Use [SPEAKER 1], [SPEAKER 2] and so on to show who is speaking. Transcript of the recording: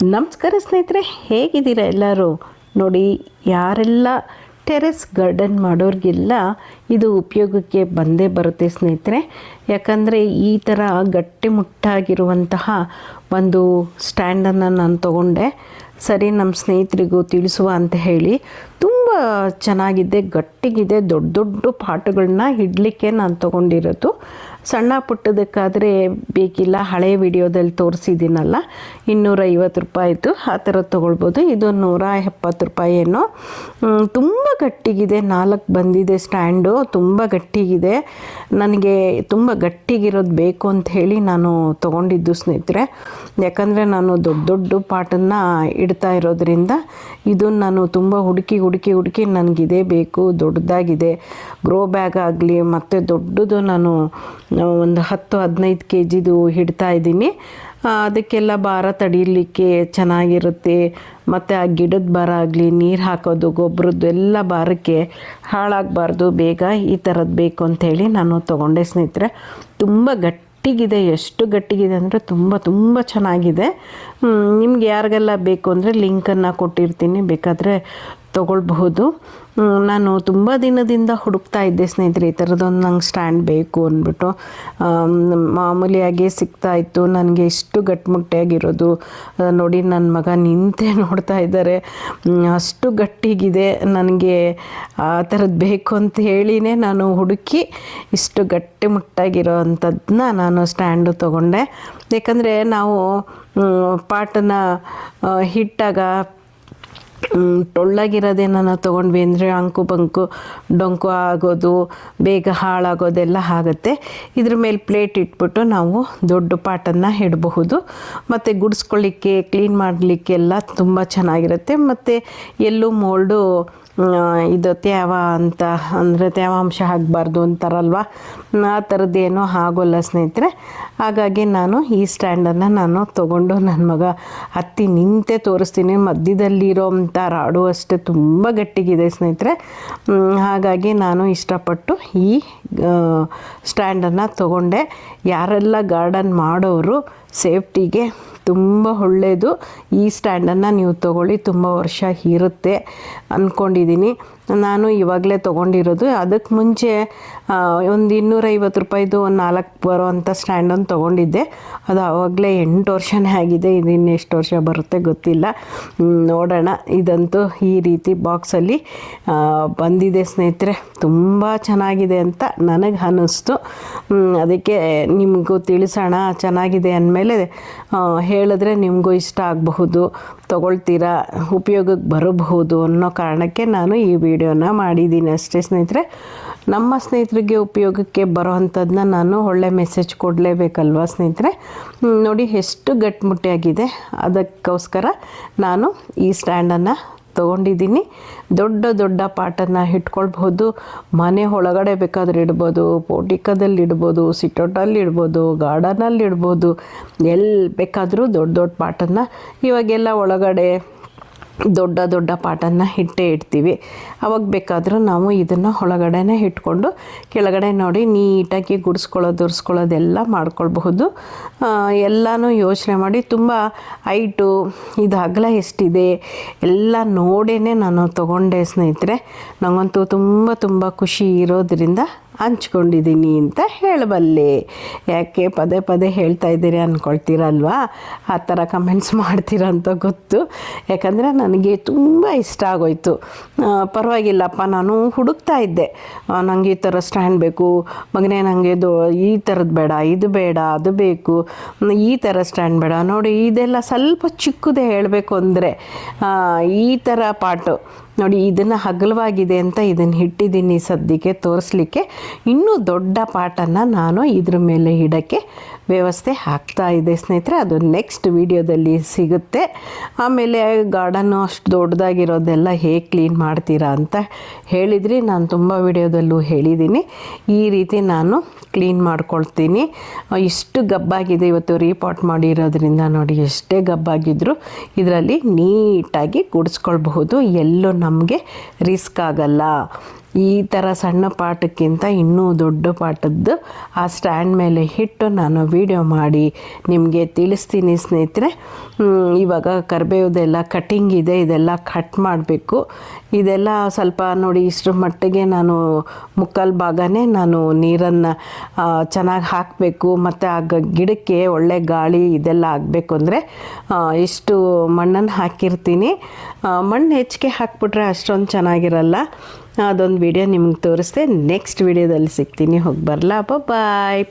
[SPEAKER 1] ನಮಸ್ಕಾರ ಸ್ನೇಹಿತರೆ, ಹೇಗಿದ್ದೀರಾ ಎಲ್ಲರೂ? ನೋಡಿ, ಯಾರೆಲ್ಲ ಟೆರೆಸ್ ಗಾರ್ಡನ್ ಮಾಡೋರಿಗೆಲ್ಲ ಇದು ಉಪಯೋಗಕ್ಕೆ ಬಂದೇ ಬರುತ್ತೆ ಸ್ನೇಹಿತರೆ. ಯಾಕಂದರೆ ಈ ಥರ ಗಟ್ಟಿಮುಟ್ಟಾಗಿರುವಂತಹ ಒಂದು ಸ್ಟ್ಯಾಂಡನ್ನು ನಾನು ತೊಗೊಂಡೆ. ಸರಿ, ನಮ್ಮ ಸ್ನೇಹಿತರಿಗೂ ತಿಳಿಸುವ ಅಂತ ಹೇಳಿ. ತುಂಬ ಚೆನ್ನಾಗಿದೆ, ಗಟ್ಟಿಗಿದೆ. ದೊಡ್ಡ ದೊಡ್ಡ ಪಾಟ್ಗಳನ್ನ ಇಡಲಿಕ್ಕೆ ನಾನು ತೊಗೊಂಡಿರೋದು. ಸಣ್ಣ ಪುಟ್ಟದಕ್ಕಾದರೆ ಬೇಕಿಲ್ಲ, ಹಳೆ ವಿಡಿಯೋದಲ್ಲಿ ತೋರಿಸಿದ್ದೀನಲ್ಲ, 250 ರೂಪಾಯಿದು ಆ ಥರ ತೊಗೊಳ್ಬೋದು. ಇದು 170 ರೂಪಾಯಿ ಏನೋ. ತುಂಬ ಗಟ್ಟಿಗಿದೆ, 4 ಬಂದಿದೆ ಸ್ಟ್ಯಾಂಡು. ತುಂಬ ಗಟ್ಟಿಗಿದೆ. ನನಗೆ ತುಂಬ ಗಟ್ಟಿಗಿರೋದು ಬೇಕು ಅಂತ ಹೇಳಿ ನಾನು ತೊಗೊಂಡಿದ್ದು ಸ್ನೇಹಿತರೆ. ಯಾಕಂದರೆ ನಾನು ದೊಡ್ಡ ದೊಡ್ಡ ಪಾಟನ್ನು ಇಡ್ತಾ ಇರೋದ್ರಿಂದ ಇದನ್ನು ನಾನು ತುಂಬ ಹುಡುಕಿ ನನಗಿದೇ ಬೇಕು, ದೊಡ್ಡದಾಗಿದೆ. ಗ್ರೋ ಬ್ಯಾಗ್ ಆಗಲಿ ಮತ್ತು ದೊಡ್ಡದು ನಾನು ಒಂದು 10-15 kgದು ಇಡ್ತಾ ಇದ್ದೀನಿ. ಅದಕ್ಕೆಲ್ಲ ಭಾರ ತಡೀಲಿಕ್ಕೆ ಚೆನ್ನಾಗಿರುತ್ತೆ. ಮತ್ತು ಆ ಗಿಡದ ಭಾರ ಆಗಲಿ, ನೀರು ಹಾಕೋದು, ಗೊಬ್ಬರದ್ದು ಎಲ್ಲ ಭಾರಕ್ಕೆ ಹಾಳಾಗಬಾರ್ದು. ಬೇಗ ಈ ಥರದ್ದು ಬೇಕು ಅಂಥೇಳಿ ನಾನು ತೊಗೊಂಡೆ ಸ್ನೇಹಿತರೆ. ತುಂಬ ಗಟ್ಟಿಗಿದೆ. ಎಷ್ಟು ಗಟ್ಟಿಗಿದೆ ಅಂದರೆ ತುಂಬ ಚೆನ್ನಾಗಿದೆ. ನಿಮ್ಗೆ ಯಾರಿಗೆಲ್ಲ ಬೇಕು ಅಂದರೆ ಲಿಂಕನ್ನು ಕೊಟ್ಟಿರ್ತೀನಿ, ಬೇಕಾದರೆ ತೊಗೊಳ್ಬಹುದು. ನಾನು ತುಂಬ ದಿನದಿಂದ ಹುಡುಕ್ತಾ ಇದ್ದೆ ಸ್ನೇಹಿತರೆ, ಈ ಥರದೊಂದು ನಂಗೆ ಸ್ಟ್ಯಾಂಡ್ ಬೇಕು ಅಂದ್ಬಿಟ್ಟು. ಮಾಮೂಲಿಯಾಗಿ ಸಿಗ್ತಾಯಿತ್ತು ನನಗೆ. ಇಷ್ಟು ಗಟ್ಟಿಮುಟ್ಟಿಯಾಗಿರೋದು ನೋಡಿ, ನನ್ನ ಮಗ ನಿಂತೆ ನೋಡ್ತಾ ಇದ್ದಾರೆ. ಅಷ್ಟು ಗಟ್ಟಿಗಿದೆ. ನನಗೆ ಆ ಥರದ್ದು ಬೇಕು ಅಂತ ಹೇಳಿನೇ ನಾನು ಹುಡುಕಿ ಇಷ್ಟು ಗಟ್ಟಿಮುಟ್ಟಾಗಿರೋ ಅಂಥದ್ದನ್ನ ನಾನು ಸ್ಟ್ಯಾಂಡು ತೊಗೊಂಡೆ. ಯಾಕಂದರೆ ನಾವು ಪಾಟನ್ನು ಇಟ್ಟಾಗ ಟೊಳ್ಳಾಗಿರೋದೇನ ತೊಗೊಂಡ್ವಿ ಅಂದರೆ ಅಂಕು ಬಂಕು ಡೊಂಕು ಆಗೋದು, ಬೇಗ ಹಾಳಾಗೋದೆಲ್ಲ ಆಗುತ್ತೆ. ಇದ್ರ ಮೇಲೆ ಪ್ಲೇಟ್ ಇಟ್ಬಿಟ್ಟು ನಾವು ದೊಡ್ಡ ಪಾಟನ್ನು ಇಡಬಹುದು. ಮತ್ತು ಗುಡಿಸ್ಕೊಳ್ಳಿಕ್ಕೆ, ಕ್ಲೀನ್ ಮಾಡಲಿಕ್ಕೆಲ್ಲ ತುಂಬ ಚೆನ್ನಾಗಿರುತ್ತೆ. ಮತ್ತು ಎಲ್ಲೂ ಮೋಲ್ಡು ಇದು ತೇವ ಅಂತ ಅಂದರೆ ತೇವಾಂಶ ಆಗಬಾರ್ದು ಅಂತಾರಲ್ವ, ಆ ಥರದ್ದೇನೋ ಆಗೋಲ್ಲ ಸ್ನೇಹಿತರೆ. ಹಾಗಾಗಿ ನಾನು ಈ ಸ್ಟ್ಯಾಂಡನ್ನು ನಾನು ತೊಗೊಂಡು ನನ್ನ ಮಗ ಹತ್ತಿ ನಿಂತೆ ತೋರಿಸ್ತೀನಿ. ಮಧ್ಯದಲ್ಲಿರೋ ಅಂಥ ರಾಡು ಅಷ್ಟೇ ತುಂಬ ಗಟ್ಟಿಗಿದೆ ಸ್ನೇಹಿತರೆ. ಹಾಗಾಗಿ ನಾನು ಇಷ್ಟಪಟ್ಟು ಈ ಸ್ಟ್ಯಾಂಡನ್ನು ತೊಗೊಂಡೆ. ಯಾರೆಲ್ಲ ಗಾರ್ಡನ್ ಮಾಡೋರು ಸೇಫ್ಟಿಗೆ ತುಂಬ ಒಳ್ಳೆಯದು. ಈ ಸ್ಟ್ಯಾಂಡನ್ನು ನೀವು ತೊಗೊಳ್ಳಿ, ತುಂಬ ವರ್ಷ ಇರುತ್ತೆ ಅಂದ್ಕೊಂಡಿದ್ದೀನಿ. ನಾನು ಇವಾಗಲೇ ತೊಗೊಂಡಿರೋದು. ಅದಕ್ಕೆ ಮುಂಚೆ ಒಂದು 250 ರೂಪಾಯಿದು 4 ಬರೋವಂಥ ಸ್ಟ್ಯಾಂಡನ್ನು ತೊಗೊಂಡಿದ್ದೆ. ಅದು ಆವಾಗಲೇ 8 ವರ್ಷನೇ ಆಗಿದೆ. ಇದು ಇನ್ನೆಷ್ಟು ವರ್ಷ ಬರುತ್ತೆ ಗೊತ್ತಿಲ್ಲ, ನೋಡೋಣ. ಇದಂತೂ ಈ ರೀತಿ ಬಾಕ್ಸಲ್ಲಿ ಬಂದಿದೆ ಸ್ನೇಹಿತರೆ. ತುಂಬ ಚೆನ್ನಾಗಿದೆ ಅಂತ ನನಗೆ ಅನ್ನಿಸ್ತು. ಅದಕ್ಕೆ ನಿಮಗೂ ತಿಳಿಸೋಣ. ಚೆನ್ನಾಗಿದೆ ಅಂದಮೇಲೆ ಹೇಳಿದ್ರೆ ನಿಮಗೂ ಇಷ್ಟ ಆಗಬಹುದು, ತೊಗೊಳ್ತೀರಾ, ಉಪಯೋಗಕ್ಕೆ ಬರಬಹುದು ಅನ್ನೋ ಕಾರಣಕ್ಕೆ ನಾನು ಈ ವಿಡಿಯೋನ ಮಾಡಿದ್ದೀನಿ ಅಷ್ಟೇ ಸ್ನೇಹಿತರೆ. ನಮ್ಮ ಸ್ನೇಹಿತರಿಗೆ ಉಪಯೋಗಕ್ಕೆ ಬರೋ ಅಂಥದ್ದನ್ನ ನಾನು ಒಳ್ಳೆ ಮೆಸೇಜ್ ಕೊಡಲೇಬೇಕಲ್ವ ಸ್ನೇಹಿತರೆ. ನೋಡಿ ಎಷ್ಟು ಗಟ್ಟಿಮುಟ್ಟಿಯಾಗಿದೆ. ಅದಕ್ಕೋಸ್ಕರ ನಾನು ಈ ಸ್ಟ್ಯಾಂಡನ್ನು ತೊಗೊಂಡಿದ್ದೀನಿ. ದೊಡ್ಡ ದೊಡ್ಡ ಪಾಟನ್ನು ಇಟ್ಕೊಳ್ಬಹುದು. ಮನೆ ಒಳಗಡೆ ಬೇಕಾದರೆ ಇಡ್ಬೋದು, ಪೋಟಿಕದಲ್ಲಿ ಇಡ್ಬೋದು, ಸಿಟೌಟಲ್ಲಿ ಇಡ್ಬೋದು, ಗಾರ್ಡನಲ್ಲಿ ಇಡ್ಬೋದು. ಎಲ್ಲಿ ಬೇಕಾದರೂ ದೊಡ್ಡ ದೊಡ್ಡ ಪಾಟನ್ನು. ಇವಾಗೆಲ್ಲ ಒಳಗಡೆ ದೊಡ್ಡ ದೊಡ್ಡ ಪಾಟನ್ನು ಇಡ್ತೀವಿ. ಅವಾಗ ಬೇಕಾದರೂ ನಾವು ಇದನ್ನು ಒಳಗಡೆನೇ ಇಟ್ಕೊಂಡು ಕೆಳಗಡೆ ನೋಡಿ ನೀಟಾಗಿ ಒರೆಸ್ಕೊಳ್ಳೋದೆಲ್ಲ ಮಾಡ್ಕೊಳ್ಬಹುದು. ಎಲ್ಲನೂ ಯೋಚನೆ ಮಾಡಿ ತುಂಬ ಹೈಟು, ಇದು ಅಗಲ ಎಷ್ಟಿದೆ ಎಲ್ಲ ನೋಡೇ ನಾನು ತೊಗೊಂಡೆ ಸ್ನೇಹಿತರೆ. ನನಗಂತೂ ತುಂಬ ಖುಷಿ ಇರೋದ್ರಿಂದ ಹಂಚ್ಕೊಂಡಿದ್ದೀನಿ ಅಂತ ಹೇಳಬಲ್ಲೆ. ಯಾಕೆ ಪದೇ ಹೇಳ್ತಾ ಇದ್ದೀರಿ ಅಂದ್ಕೊಳ್ತೀರಲ್ವಾ? ಆ ಥರ ಕಮೆಂಟ್ಸ್ ಮಾಡ್ತೀರ ಅಂತ ಗೊತ್ತು. ಯಾಕಂದರೆ ನನಗೆ ತುಂಬ ಇಷ್ಟ ಆಗೋಯ್ತು. ಪರವಾಗಿಲ್ಲಪ್ಪ, ನಾನು ಹುಡುಕ್ತಾ ಇದ್ದೆ, ನನಗೆ ಈ ಥರ ಸ್ಟ್ಯಾಂಡ್ ಬೇಕು ಮಗನೇ, ನನಗೆ ಈ ಥರದ್ದು ಬೇಡ, ಇದು ಬೇಡ, ಅದು ಬೇಕು, ಈ ಥರ ಸ್ಟ್ಯಾಂಡ್ ಬೇಡ. ನೋಡಿ, ಇದೆಲ್ಲ ಸ್ವಲ್ಪ ಚಿಕ್ಕದೇ ಹೇಳಬೇಕು ಅಂದರೆ ಈ ಥರ ಪಾಟು ನೋಡಿ, ಇದನ್ನು ಅಗಲವಾಗಿದೆ ಅಂತ ಇದನ್ನು ಇಟ್ಟಿದ್ದೀನಿ ಸದ್ಯಕ್ಕೆ ತೋರಿಸ್ಲಿಕ್ಕೆ. ಇನ್ನೂ ದೊಡ್ಡ ಪಾಟನ್ನು ನಾನು ಇದ್ರ ಮೇಲೆ ಇಡೋಕ್ಕೆ ವ್ಯವಸ್ಥೆ ಆಗ್ತಾ ಇದೆ ಸ್ನೇಹಿತರೆ. ಅದು ನೆಕ್ಸ್ಟ್ ವಿಡಿಯೋದಲ್ಲಿ ಸಿಗುತ್ತೆ. ಆಮೇಲೆ ಗಾರ್ಡನ್ನು ಅಷ್ಟು ದೊಡ್ಡದಾಗಿರೋದೆಲ್ಲ ಹೇಗೆ ಕ್ಲೀನ್ ಮಾಡ್ತೀರಾ ಅಂತ ಹೇಳಿದ್ರಿ. ನಾನು ತುಂಬ ವಿಡಿಯೋದಲ್ಲೂ ಹೇಳಿದ್ದೀನಿ. ಈ ರೀತಿ ನಾನು ಕ್ಲೀನ್ ಮಾಡ್ಕೊಳ್ತೀನಿ. ಇಷ್ಟು ಗಬ್ಬಾಗಿದೆ. ಇವತ್ತು ರೀಪಾಟ್ ಮಾಡಿರೋದ್ರಿಂದ ನೋಡಿ ಎಷ್ಟೇ ಗಬ್ಬಾಗಿದ್ದರೂ ಇದರಲ್ಲಿ ನೀಟಾಗಿ ಗುಡಿಸ್ಕೊಳ್ಬಹುದು. ಎಲ್ಲೂ ನಮಗೆ ರಿಸ್ಕ್ ಆಗಲ್ಲ. ಈ ಥರ ಸಣ್ಣ ಪಾಟಕ್ಕಿಂತ ಇನ್ನೂ ದೊಡ್ಡ ಪಾಟದ್ದು ಆ ಸ್ಟ್ಯಾಂಡ್ ಮೇಲೆ ಇಟ್ಟು ನಾನು ವಿಡಿಯೋ ಮಾಡಿ ನಿಮಗೆ ತಿಳಿಸ್ತೀನಿ ಸ್ನೇಹಿತರೆ. ಇವಾಗ ಕರಿಬೇವುದೆಲ್ಲ ಕಟ್ಟಿಂಗ್ ಇದೆ, ಇದೆಲ್ಲ ಕಟ್ ಮಾಡಬೇಕು. ಇದೆಲ್ಲ ಸ್ವಲ್ಪ ನೋಡಿ ಇಷ್ಟರ ಮಟ್ಟಿಗೆ ನಾನು ಮುಕ್ಕಾಲು ಭಾಗನೇ ನಾನು ನೀರನ್ನು ಚೆನ್ನಾಗಿ ಹಾಕಬೇಕು. ಮತ್ತು ಆ ಗಿಡಕ್ಕೆ ಒಳ್ಳೆ ಗಾಳಿ ಇದೆಲ್ಲ ಆಗಬೇಕು ಅಂದರೆ ಇಷ್ಟು ಮಣ್ಣನ್ನು ಹಾಕಿರ್ತೀನಿ. ಮಣ್ಣು ಹೆಚ್ಚಿಗೆ ಹಾಕ್ಬಿಟ್ರೆ ಅಷ್ಟೊಂದು ಚೆನ್ನಾಗಿರಲ್ಲ. ಅದೊಂದು ವಿಡಿಯೋ ನಿಮ್ಗೆ ತೋರಿಸ್ದೆ. ನೆಕ್ಸ್ಟ್ ವಿಡಿಯೋದಲ್ಲಿ ಸಿಗ್ತೀನಿ. ಹೋಗಿ ಬರಲಾ, ಬಾಯ್.